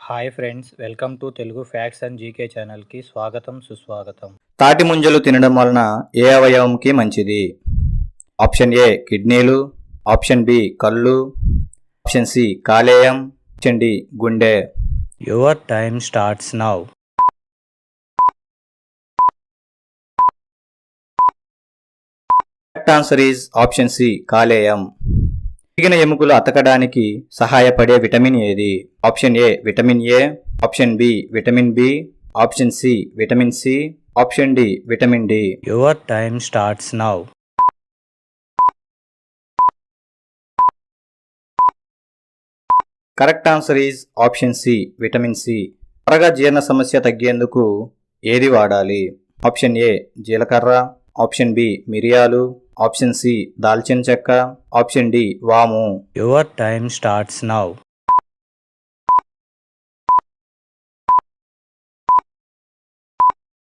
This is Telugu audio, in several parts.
Hi friends, welcome to Telugu facts and GK ఛానల్కి స్వాగతం సుస్వాగతం. తాటి ముంజలు తినడం వలన ఏ అవయవంకి మంచిది? ఆప్షన్ ఏ కిడ్నీలు, ఆప్షన్ బి కళ్ళు, ఆప్షన్ సి కాలేయం, ఆప్షన్ డి గుండె. Your time starts now. Correct answer is option C కాలేయం. విరిగిన ఎముకలు అతకడానికి సహాయపడే విటమిన్ ఏది? Option A vitamin A, option B vitamin B, option C vitamin C, option D vitamin D. Your time starts now. Correct answer is option C vitamin C. త్వరగా జీర్ణ సమస్య తగ్గేందుకు ఏది వాడాలి? ఆప్షన్ ఏ జీలకర్ర, ఆప్షన్ బి మిరియాలు, ఆప్షన్ సి దాల్చిన చెక్క, ఆప్షన్ డి వాము. Your time starts now.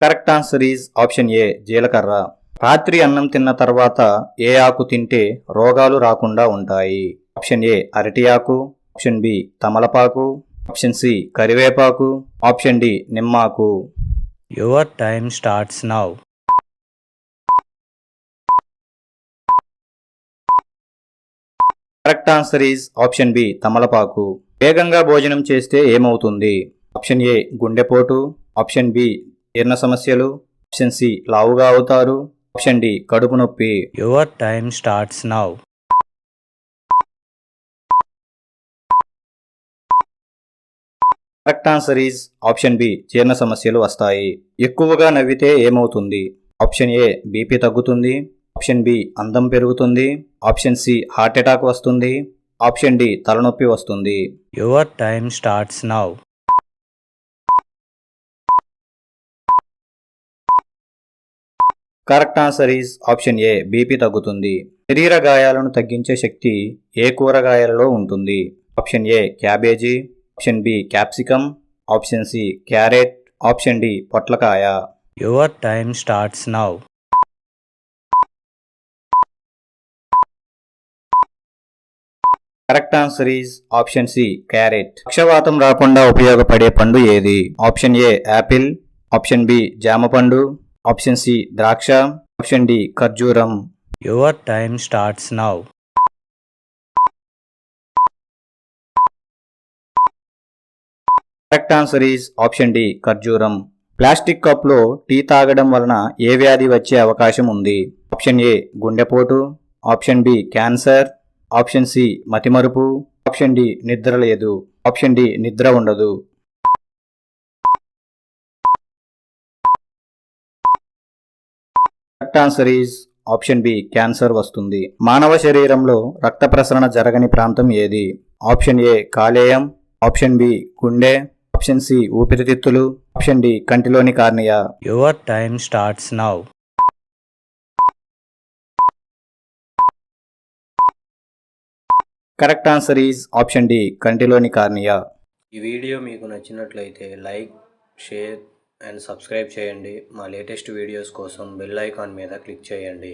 Correct answer is option A జీలకర్ర. రాత్రి అన్నం తిన్న తర్వాత ఏ ఆకు తింటే రోగాలు రాకుండా ఉంటాయి? ఆప్షన్ ఏ అరటి ఆకు, ఆప్షన్ బి తమలపాకు, ఆప్షన్ సి కరివేపాకు, ఆప్షన్ డి నిమ్మాకు. Your time starts now. Correct answer is option B తమలపాకు. వేగంగా భోజనం చేస్తే ఏమవుతుంది? ఆప్షన్ ఏ గుండెపోటు, ఆప్షన్ బి జీర్ణ సమస్యలు, ఆప్షన్ సి లావుగా అవుతారు, ఆప్షన్ డి కడుపు నొప్పి. Your time starts now. Correct answer is option B జీర్ణ సమస్యలు వస్తాయి. ఎక్కువగా నవ్వితే ఏమవుతుంది? ఆప్షన్ ఏ బీపీ తగ్గుతుంది, ఆప్షన్ బి అందం పెరుగుతుంది, ఆప్షన్ సి హార్ట్ అటాక్ వస్తుంది, ఆప్షన్ డి తలనొప్పి వస్తుంది. Your time starts now. Correct answer is option A BP తగ్గుతుంది. శరీర గాయాలను తగ్గించే శక్తి ఏ కూరగాయలలో ఉంటుంది? Option A cabbage, option B capsicum, option C carrot, option D పొట్లకాయ. Your time starts now. Correct answer is option C carrot. పక్షవాతం రాకుండా ఉపయోగపడే పండు ఏది? Option A apple, option B జామ పండు, ఆప్షన్ సి ద్రాక్ష, ఆప్షన్ డి ఖర్జూరం. Your time starts now. Correct answer is option D ఖర్జూరం. ప్లాస్టిక్ కప్లో టీ తాగడం వలన ఏ వ్యాధి వచ్చే అవకాశం ఉంది? ఆప్షన్ ఏ గుండెపోటు, option B cancer, option C మతిమరుపు, ఆప్షన్ డి నిద్ర లేదు, ఆప్షన్ డి నిద్ర ఉండదు. Correct answer is option B cancer వస్తుంది. మానవ శరీరంలో రక్త ప్రసరణ జరగని ప్రాంతం ఏది? ఆప్షన్ ఏ కాలేయం, ఆప్షన్ బి గుండె, ఆప్షన్ సి ఊపిరితిత్తులు, ఆప్షన్ డి కంటిలోని కార్నియా. Your time starts now. Correct answer is option D కంటిలోని cornea. ఈ వీడియో మీకు నచ్చినట్లయితే లైక్, షేర్ అండ్ సబ్స్క్రైబ్ చేయండి. మా లేటెస్ట్ వీడియోస్ కోసం బెల్ ఐకాన్ మీద క్లిక్ చేయండి.